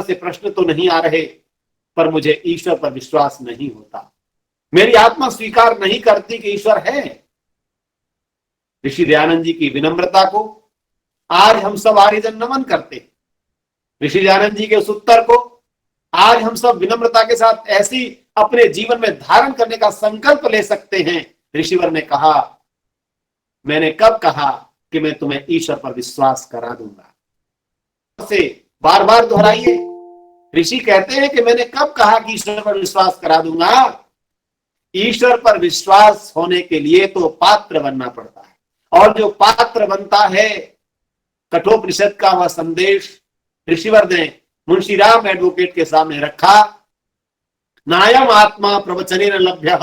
से प्रश्न तो नहीं आ रहे, पर मुझे ईश्वर पर विश्वास नहीं होता। मेरी आत्मा स्वीकार नहीं करती कि ईश्वर है। ऋषि दयानंद जी की विनम्रता को आज हम सब आर्यजन नमन करते। ऋषि दयानंद जी के उस उत्तर को आज हम सब विनम्रता के साथ ऐसी अपने जीवन में धारण करने का संकल्प ले सकते हैं। ऋषिवर ने कहा, मैंने कब कहा कि मैं तुम्हें ईश्वर पर विश्वास करा दूंगा। से बार बार दोहराइए। ऋषि कहते हैं कि मैंने कब कहा कि ईश्वर पर विश्वास करा दूंगा। ईश्वर पर विश्वास होने के लिए तो पात्र बनना पड़ता है, और जो पात्र बनता है, कठोपनिषद का वह संदेश ऋषिवर ने मुंशीराम एडवोकेट के सामने रखा। नायम आत्मा प्रवचनेन लभ्य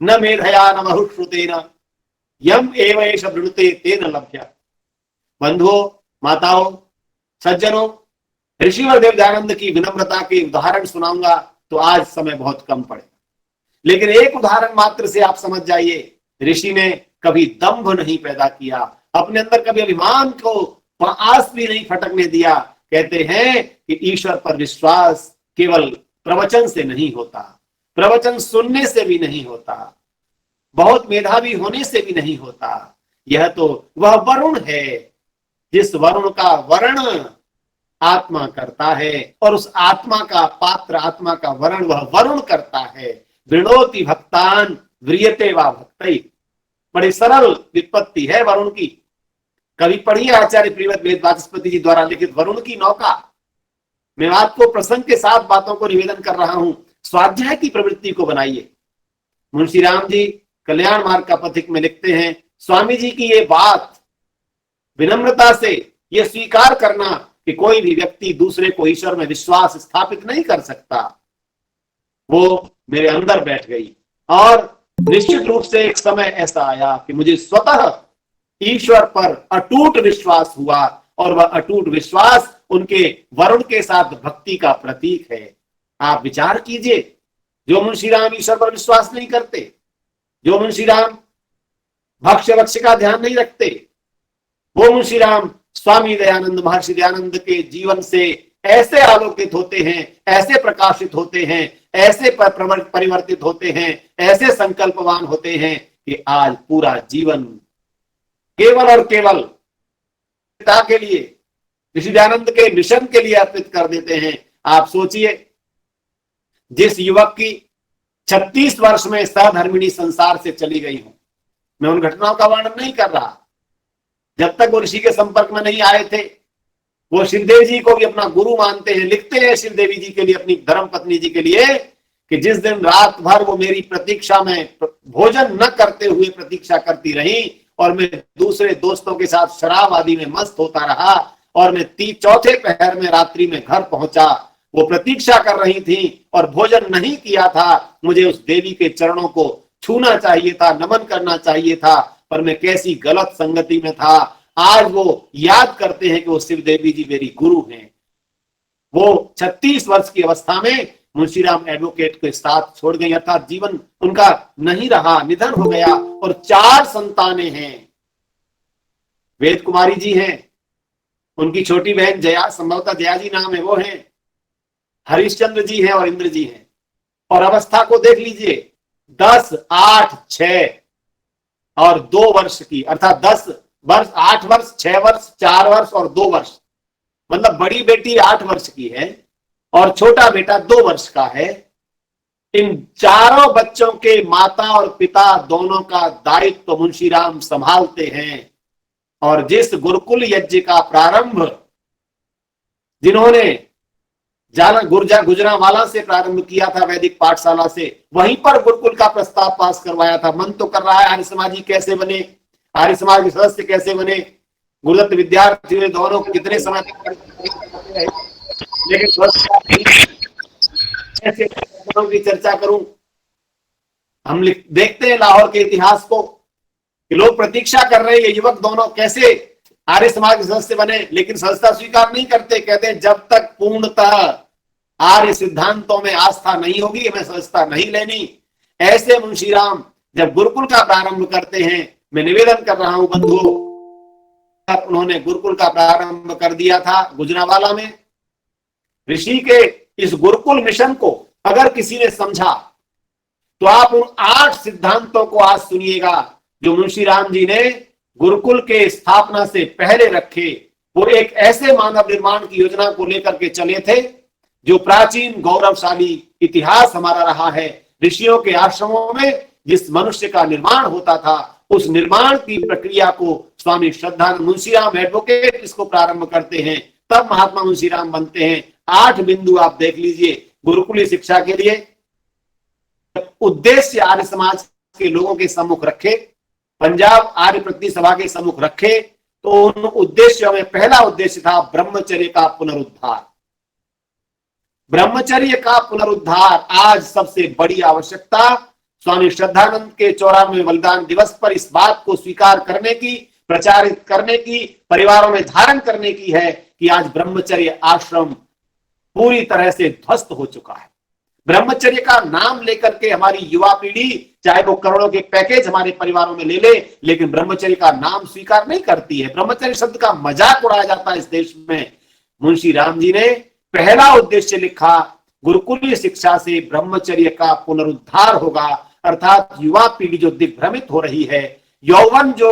न मेधया न बहुश्रुतेन यम एवेश वृणुते तेन लभ्य। बंधुओं, माताओं, सज्जनों, ऋषिवर देव दयानंद की विनम्रता के उदाहरण सुनाऊंगा तो आज समय बहुत कम पड़ेगा, लेकिन एक उदाहरण मात्र से आप समझ जाइए। ऋषि ने कभी दंभ नहीं पैदा किया, अपने अंदर कभी अभिमान को आस भी नहीं फटकने दिया। कहते हैं कि ईश्वर पर विश्वास केवल प्रवचन से नहीं होता, प्रवचन सुनने से भी नहीं होता, बहुत मेधावी होने से भी नहीं होता। यह तो वह वरुण है जिस वरुण का वर्ण आत्मा करता है, और उस आत्मा का पात्र, आत्मा का वर्ण वह वरुण करता है। वृणोति भक्तान व्रियते वा भक्तै। बड़ी सरल विपत्ति है वरुण की। कभी पढ़िए आचार्य प्रियव्रत वेद वाचस्पति जी द्वारा लिखित वरुण की नौका। मैं आपको प्रसंग के साथ बातों को निवेदन कर रहा हूं, स्वाध्याय की प्रवृत्ति को बनाइए। मुंशीराम जी कल्याण मार्ग का पथिक में लिखते हैं, स्वामी जी की ये बात विनम्रता से यह स्वीकार करना कि कोई भी व्यक्ति दूसरे को ईश्वर में विश्वास स्थापित नहीं कर सकता, वो मेरे अंदर बैठ गई। और निश्चित रूप से एक समय ऐसा आया कि मुझे स्वतः ईश्वर पर अटूट विश्वास हुआ, और वह अटूट विश्वास उनके वरुण के साथ भक्ति का प्रतीक है। आप विचार कीजिए, जो मुंशीराम ईश्वर पर विश्वास नहीं करते, जो मुंशीराम भक्ष्य वक्ष्य का ध्यान नहीं रखते, वो मुंशीराम स्वामी दयानंद, महर्षि दयानंद के जीवन से ऐसे आलोकित होते हैं, ऐसे प्रकाशित होते हैं, ऐसे परिवर्तित होते हैं, ऐसे संकल्पवान होते हैं कि आज पूरा जीवन केवल और केवल पिता के लिए, ऋषि दयानंद के मिशन के लिए अर्पित कर देते हैं। आप सोचिए, जिस युवक की 36 वर्ष में सहधर्मिणी संसार से चली गई हूं, मैं उन घटनाओं का वर्णन नहीं कर रहा। जब तक वो ऋषि के संपर्क में नहीं आए थे, वो श्रीदेव जी को भी अपना गुरु मानते हैं। लिखते हैं श्रीदेवी जी के लिए, अपनी धर्म पत्नी जी के लिए, कि जिस दिन रात भर वो मेरी प्रतीक्षा में भोजन न करते हुए प्रतीक्षा करती रही, और मैं दूसरे दोस्तों के साथ शराब आदि में मस्त होता रहा, और मैं चौथे पहर में रात्रि में घर पहुंचा, वो प्रतीक्षा कर रही थी और भोजन नहीं किया था। मुझे उस देवी के चरणों को छूना चाहिए था, नमन करना चाहिए था, पर मैं कैसी गलत संगति में था। आज वो याद करते हैं कि वो शिव देवी जी मेरी गुरु हैं। वो 36 वर्ष की अवस्था में मुंशीराम एडवोकेट के साथ छोड़ गई, अर्थात जीवन उनका नहीं रहा, निधन हो गया। और 4 संतानें हैं। वेद कुमारी जी हैं, उनकी छोटी बहन जया, संभवतः जया जी नाम है, वो हैं। हरिश्चंद्र जी हैं और इंद्र जी हैं। और अवस्था को देख लीजिए, 10, 8, 6 और 2 वर्ष की, अर्थात 10 वर्ष, 8 वर्ष, 6 वर्ष, 4 वर्ष और 2 वर्ष। मतलब बड़ी बेटी 8 वर्ष की है और छोटा बेटा 2 वर्ष का है। इन चारों बच्चों के माता और पिता दोनों का दायित्व मुंशीराम संभालते हैं। और जिस गुरुकुल यज्ञ का प्रारंभ जिन्होंने गुजरांवाला से प्रारंभ किया था, वैदिक पाठशाला से, वहीं पर गुरुकुल का प्रस्ताव पास करवाया था। मन तो कर रहा है आर्य समाजी कैसे बने, आर्य समाज के सदस्य कैसे बने, गुरुदत्त विद्यार्थी ने दोनों कितने समय तक, लेकिन ऐसे की चर्चा करूं। हम देखते हैं लाहौर के इतिहास को कि लोग प्रतीक्षा कर रहे हैं ये युवक दोनों कैसे आर्य समाज के सदस्य बने, लेकिन सदस्यता स्वीकार नहीं करते। कहते हैं जब तक पूर्णतः आर्य सिद्धांतों में आस्था नहीं होगी हमें सदस्यता नहीं लेनी। ऐसे मुंशीराम जब गुरुकुल का प्रारंभ करते हैं, मैं निवेदन कर रहा हूं बंधुओं, उन्होंने गुरुकुल का प्रारंभ कर दिया था गुजरांवाला में। ऋषि के इस गुरुकुल मिशन को अगर किसी ने समझा तो आप उन 8 सिद्धांतों को आज सुनिएगा जो मुंशी राम जी ने गुरुकुल के स्थापना से पहले रखे। वो एक ऐसे मानव निर्माण की योजना को लेकर के चले थे जो प्राचीन गौरवशाली इतिहास हमारा रहा है। ऋषियों के आश्रमों में जिस मनुष्य का निर्माण होता था, उस निर्माण की प्रक्रिया को स्वामी श्रद्धानंद मुंशीराम एडवोकेट इसको प्रारंभ करते हैं, तब महात्मा मुंशीराम बनते हैं। 8 बिंदु आप देख लीजिए गुरुकुली शिक्षा के लिए। उद्देश्य आर्य समाज के लोगों के सम्मुख रखे, पंजाब आर्य प्रतिनिधि सभा के सम्मुख रखे, तो उन उद्देश्यों में पहला उद्देश्य था ब्रह्मचर्य का पुनरुद्धार। ब्रह्मचर्य का पुनरुद्धार आज सबसे बड़ी आवश्यकता स्वामी श्रद्धानंद के 94वें बलिदान दिवस पर इस बात को स्वीकार करने की, प्रचारित करने की, परिवारों में धारण करने की है कि आज ब्रह्मचर्य आश्रम पूरी तरह से ध्वस्त हो चुका है। ब्रह्मचर्य का नाम लेकर के हमारी युवा पीढ़ी चाहे वो करोड़ों के पैकेज हमारे परिवारों में ले ले, लेकिन ब्रह्मचर्य का नाम स्वीकार नहीं करती है। ब्रह्मचर्य शब्द का मजाक उड़ाया जाता है इस देश में। मुंशी राम जी ने पहला उद्देश्य लिखा, गुरुकुलीय शिक्षा से ब्रह्मचर्य का पुनरुद्धार होगा, अर्थात युवा पीढ़ी जो दिग्भ्रमित हो रही है, यौवन जो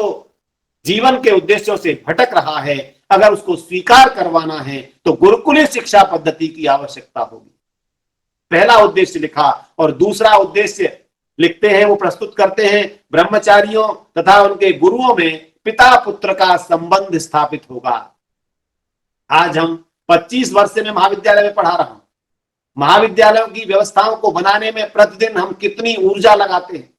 जीवन के उद्देश्यों से भटक रहा है, अगर उसको स्वीकार करवाना है तो गुरुकुलीय शिक्षा पद्धति की आवश्यकता होगी। पहला उद्देश्य लिखा। और दूसरा उद्देश्य लिखते हैं, वो प्रस्तुत करते हैं, ब्रह्मचारियों तथा उनके गुरुओं में पिता पुत्र का संबंध स्थापित होगा। आज हम 25 वर्ष से मैं महाविद्यालय में पढ़ा रहा हूं। महाविद्यालयों की व्यवस्थाओं को बनाने में प्रतिदिन हम कितनी ऊर्जा लगाते हैं।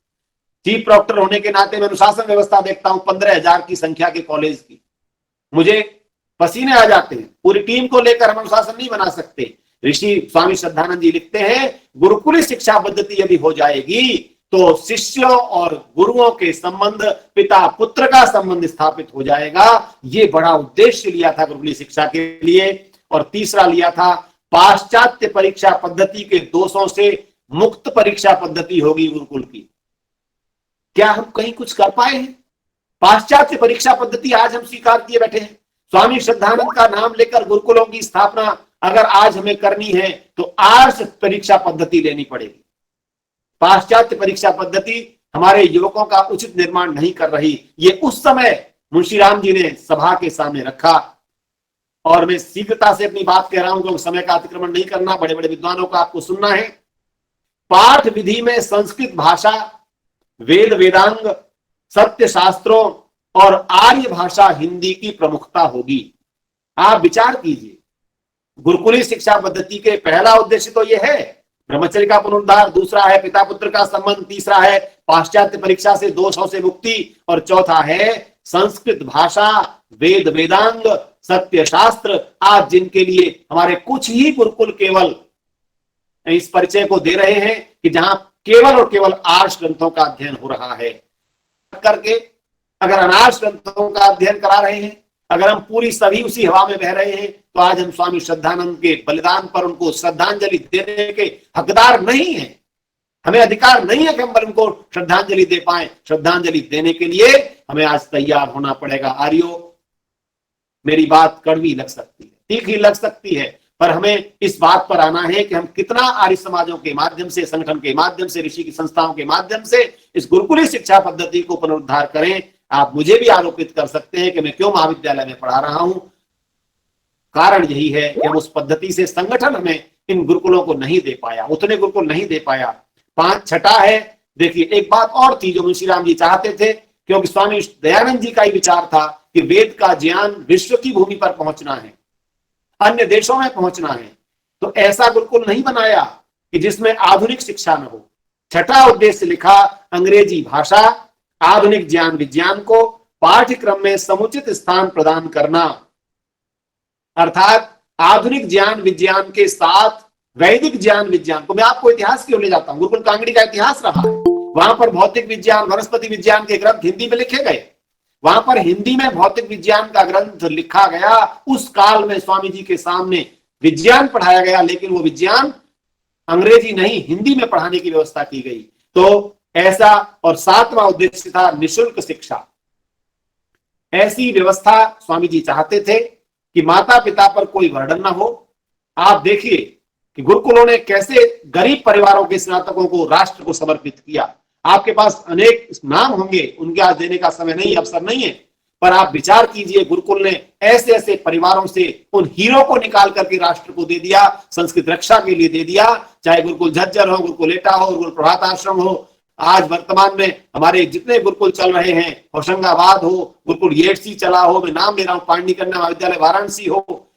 चीफ प्रॉक्टर होने के नाते मैं अनुशासन व्यवस्था देखता हूं 15,000 की संख्या के कॉलेज की, मुझे पसीने आ जाते हैं। पूरी टीम को लेकर हम अनुशासन नहीं बना सकते। ऋषि स्वामी श्रद्धानंद जी लिखते हैं, गुरुकुली शिक्षा पद्धति यदि हो जाएगी तो शिष्यों और गुरुओं के संबंध, पिता पुत्र का संबंध स्थापित हो जाएगा। ये बड़ा उद्देश्य लिया था गुरुकुली शिक्षा के लिए। और तीसरा लिया था, पाश्चात्य परीक्षा पद्धति के दोषों से मुक्त परीक्षा पद्धति होगी गुरुकुल की। क्या हम कहीं कुछ कर पाए हैं? पाश्चात्य परीक्षा पद्धति आज हम स्वीकार किए बैठे हैं। स्वामी श्रद्धानंद का नाम लेकर गुरुकुलों की स्थापना अगर आज हमें करनी है तो आर्ष परीक्षा पद्धति लेनी पड़ेगी। पाश्चात्य परीक्षा पद्धति हमारे युवकों का उचित निर्माण नहीं कर रही। ये उस समय मुंशीराम जी ने सभा के सामने रखा। और मैं शीघ्रता से अपनी बात कह रहा हूं क्योंकि समय का अतिक्रमण नहीं करना, बड़े बड़े विद्वानों का आपको सुनना है। पाठ विधि में संस्कृत भाषा, वेद वेदांग, सत्य शास्त्रों और आर्य भाषा हिंदी की प्रमुखता होगी। आप विचार कीजिए, गुरुकुली शिक्षा पद्धति के पहला उद्देश्य तो यह है ब्रह्मचर्य का पुनरुद्धार, दूसरा है पिता पुत्र का संबंध, तीसरा है पाश्चात्य परीक्षा से दोषों से मुक्ति, और चौथा है संस्कृत भाषा, वेद वेदांग, सत्य शास्त्र। आज जिनके लिए हमारे कुछ ही गुरुकुल केवल इस परिचय को दे रहे हैं कि जहां केवल और केवल आर्ष ग्रंथों का अध्ययन हो रहा है करके, अगर अनार्ष ग्रंथों का अध्ययन करा रहे हैं, अगर हम पूरी सभी उसी हवा में बह रहे हैं, तो आज हम स्वामी श्रद्धानंद के बलिदान पर उनको श्रद्धांजलि देने के हकदार नहीं है। हमें अधिकार नहीं है कि हम उनको श्रद्धांजलि दे पाए। श्रद्धांजलि देने के लिए हमें आज तैयार होना पड़ेगा। आर्यो, मेरी बात कड़वी लग सकती है, तीखी लग सकती है, पर हमें इस बात पर आना है कि हम कितना आर्य समाजों के माध्यम से, संगठन के माध्यम से, ऋषि की संस्थाओं के माध्यम से इस गुरुकुली शिक्षा पद्धति को पुनरुद्धार करें। आप मुझे भी आरोपित कर सकते हैं कि मैं क्यों महाविद्यालय में पढ़ा रहा हूं। कारण यही है कि हम उस पद्धति से, संगठन हमें इन गुरुकुलों को नहीं दे पाया, उतने गुरुकुल नहीं दे पाया। 5 छठा है, देखिए एक बात और थी जो मुंशीराम जी चाहते थे, क्योंकि स्वामी दयानंद जी का ही विचार था कि वेद का ज्ञान विश्व की भूमि पर पहुंचना है, अन्य देशों में पहुंचना है, तो ऐसा गुरुकुल नहीं बनाया कि जिसमें आधुनिक शिक्षा न हो। छठा उद्देश्य लिखा, अंग्रेजी भाषा, आधुनिक ज्ञान विज्ञान को पाठ्यक्रम में समुचित स्थान प्रदान करना, अर्थात आधुनिक ज्ञान विज्ञान के साथ वैदिक ज्ञान विज्ञान को। मैं आपको इतिहास की ओर ले जाता हूं। गुरुकुल कांगड़ी का इतिहास रहा है, वहां पर भौतिक विज्ञान, वनस्पति विज्ञान के ग्रंथ हिंदी में लिखे गए। वहां पर हिंदी में भौतिक विज्ञान का ग्रंथ लिखा गया। उस काल में स्वामी जी के सामने विज्ञान पढ़ाया गया, लेकिन वो विज्ञान अंग्रेजी नहीं, हिंदी में पढ़ाने की व्यवस्था की गई। तो ऐसा, और 7वां उद्देश्य था निःशुल्क शिक्षा। ऐसी व्यवस्था स्वामी जी चाहते थे कि माता पिता पर कोई बर्डन ना हो, आप देखिए कि गुरुकुलों ने कैसे गरीब परिवारों के स्नातकों को राष्ट्र को समर्पित किया। आपके पास अनेक नाम होंगे, उनके आज देने का समय नहीं, अवसर नहीं है, पर आप विचार कीजिए, गुरुकुल ने ऐसे ऐसे परिवारों से उन हीरो को निकाल करके राष्ट्र को दे दिया, संस्कृत रक्षा के लिए दे दिया। चाहे गुरुकुल झज्जर हो, गुरुकुल एटा हो, गुरुकुल प्रभात आश्रम हो, आज वर्तमान में हमारे जितने गुरुकुल चल रहे हैं, होशंगाबाद हो, गुरुकुल येडसी चला हो, मैं नाम ले रहा हूं, पांडी कन्या महाविद्यालय वाराणसी हो,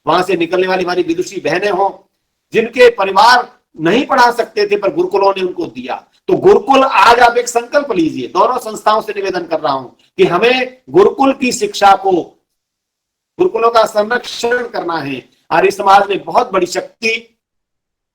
वहां से निकलने वाली हमारी विदुषी बहनें हो, जिनके परिवार नहीं पढ़ा सकते थे पर गुरुकुलों ने उनको दिया। तो गुरुकुल, आज आप एक संकल्प लीजिए, दोनों संस्थाओं से निवेदन कर रहा हूं कि हमें गुरुकुल की शिक्षा को, गुरुकुलों का संरक्षण करना है। आर्य समाज ने बहुत बड़ी शक्ति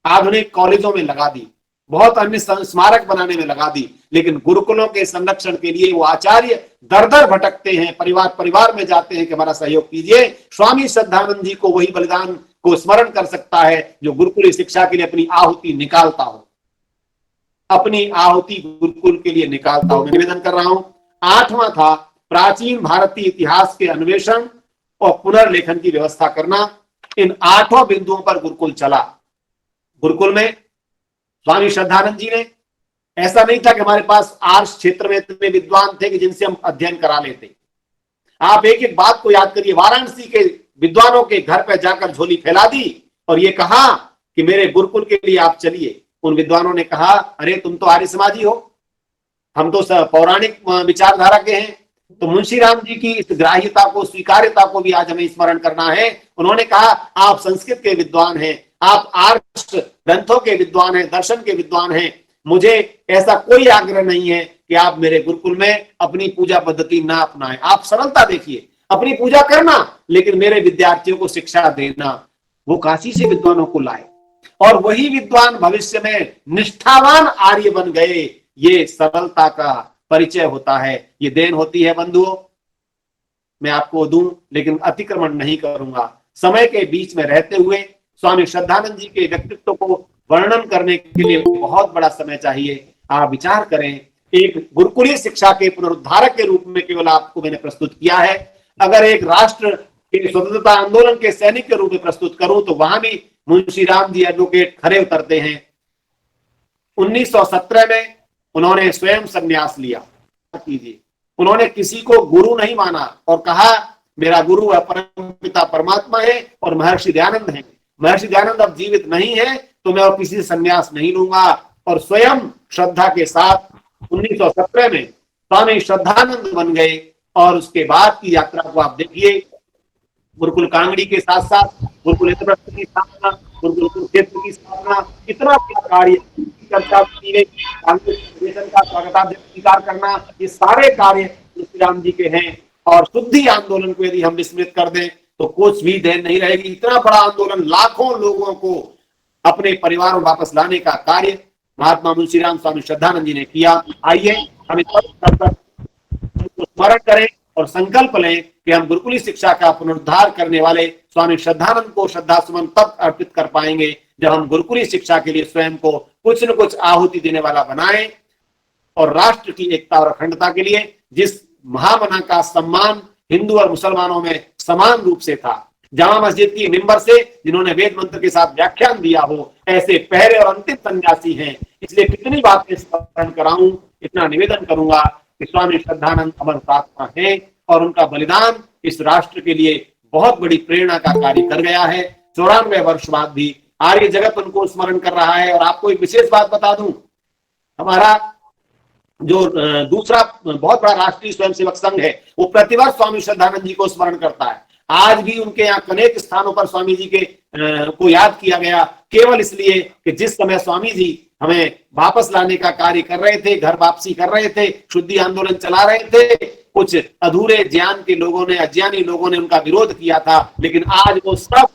आधुनिक कॉलेजों में लगा दी, बहुत अन्य स्मारक बनाने में लगा दी, लेकिन गुरुकुलों के संरक्षण के लिए वो आचार्य दर दर भटकते हैं, परिवार परिवार में जाते हैं कि हमारा सहयोग कीजिए। स्वामी श्रद्धानंद जी को वही बलिदान को स्मरण कर सकता है जो गुरुकुल शिक्षा के लिए अपनी आहुति निकालता हो, अपनी आहुति गुरुकुल के लिए निकालता हो। मैं निवेदन कर रहा हूं। 8वां था प्राचीन भारतीय इतिहास के अन्वेषण और पुनर्लेखन की व्यवस्था करना। इन 8 बिंदुओं पर गुरुकुल चला। गुरुकुल में स्वामी श्रद्धानंद जी ने, ऐसा नहीं था कि हमारे पास आर्ट्स क्षेत्र में इतने विद्वान थे कि जिनसे हम अध्ययन करा लेते। आप एक एक बात को याद करिए। वाराणसी के विद्वानों के घर पर जाकर झोली फैला दी और ये कहा कि मेरे गुरुकुल के लिए आप चलिए। उन विद्वानों ने कहा, अरे तुम तो आर्य समाजी हो, हम तो पौराणिक विचारधारा के हैं। तो मुंशीराम जी की इस ग्राह्यता को, स्वीकार्यता को भी आज हमें स्मरण करना है। उन्होंने कहा, आप संस्कृत के विद्वान हैं, आप आर्ष ग्रंथों के विद्वान हैं, दर्शन के विद्वान हैं, मुझे ऐसा कोई आग्रह नहीं है कि आप मेरे गुरुकुल में अपनी पूजा पद्धति ना अपनाएं। आप सरलता देखिए, अपनी पूजा करना, लेकिन मेरे विद्यार्थियों को शिक्षा देना। वो काशी से विद्वानों को लाए और वही विद्वान भविष्य में निष्ठावान आर्य बन गए। ये सरलता का परिचय होता है, ये देन होती है बंधुओं। मैं आपको दूं, लेकिन अतिक्रमण नहीं करूंगा। समय के बीच में रहते हुए स्वामी श्रद्धानंद जी के व्यक्तित्व को वर्णन करने के लिए बहुत बड़ा समय चाहिए। आप विचार करें, एक गुरुकुलीय शिक्षा के पुनरुद्धारक के रूप में केवल आपको मैंने प्रस्तुत किया है। अगर एक राष्ट्र के स्वतंत्रता आंदोलन के सैनिक के रूप में प्रस्तुत करूं तो वहां भी मुंशीराम जी एडवोकेट खरे उतरते हैं। 1917 में उन्होंने स्वयं संन्यास लिया। उन्होंने किसी को गुरु नहीं माना और कहा, मेरा गुरु परम पिता परमात्मा है और महर्षि दयानंद है। महर्षि दयानंद अब जीवित नहीं है तो मैं और किसी से संन्यास नहीं लूंगा। और स्वयं श्रद्धा के साथ 1917 में स्वामी श्रद्धानंद बन गए। और उसके बाद की यात्रा को आप देखिए, गुरुकुल कांगड़ी के साथ साथ गुरुकुल इंद्रप्रस्थ की स्थापना, गुरुकुल कुरुक्षेत्र की स्थापना, कितना कार्य, चर्चा का स्वागताध्यक्ष स्वीकार करना, ये सारे कार्य तुलसीराम जी के हैं। और शुद्धि आंदोलन को यदि हम विस्मृत कर दें तो कुछ भी देर नहीं रहेगी। इतना बड़ा आंदोलन, लाखों लोगों को अपने परिवार में वापस लाने का कार्य महात्मा मुंशीराम स्वामी श्रद्धानंद जी ने किया। आइए हम स्मरण करें और संकल्प लें कि हम गुरुकुली शिक्षा का पुनरुद्धार करने वाले स्वामी श्रद्धानंद को श्रद्धा सुमन तब अर्पित कर पाएंगे जब हम गुरुकुली शिक्षा के लिए स्वयं को कुछ न कुछ आहुति देने वाला बनाएं और राष्ट्र की एकता और अखंडता के लिए जिस महामना का सम्मान हिंदू और मुसलमानों में समान रूप से था, जामा मस्जिद की मिंबर से जिन्होंने वेद मंत्र के साथ व्याख्यान दिया हो, ऐसे पहले और अंतिम सन्यासी हैं। इसलिए कितनी बातें स्मरण कराऊं, इतना निवेदन करूंगा कि स्वामी श्रद्धानंद अमर आत्मा है और उनका बलिदान इस राष्ट्र के लिए बहुत बड़ी प्रेरणा का कार्य कर गया है। 94 वर्ष बाद भी आर्य जगत उनको स्मरण कर रहा है। और आपको एक विशेष बात बता दूं, हमारा जो दूसरा बहुत बड़ा राष्ट्रीय स्वयंसेवक संघ है वो प्रतिवर्ष स्वामी श्रद्धानंद जी को स्मरण करता है। आज भी उनके यहाँ अनेक स्थानों पर स्वामी जी के को याद किया गया, केवल इसलिए कि जिस समय स्वामी जी हमें वापस लाने का कार्य कर रहे थे, घर वापसी कर रहे थे, शुद्धि आंदोलन चला रहे थे, कुछ अधूरे ज्ञान के लोगों ने, अज्ञानी लोगों ने उनका विरोध किया था। लेकिन आज वो सब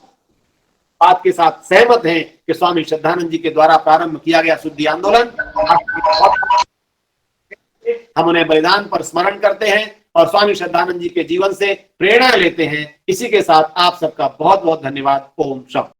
बात के साथ सहमत हैं कि स्वामी श्रद्धानंद जी के द्वारा प्रारंभ किया गया शुद्धि आंदोलन, हम उन्हें बलिदान पर स्मरण करते हैं और स्वामी श्रद्धानंद जी के जीवन से प्रेरणा लेते हैं। इसी के साथ आप सबका बहुत बहुत धन्यवाद। ओम शांति।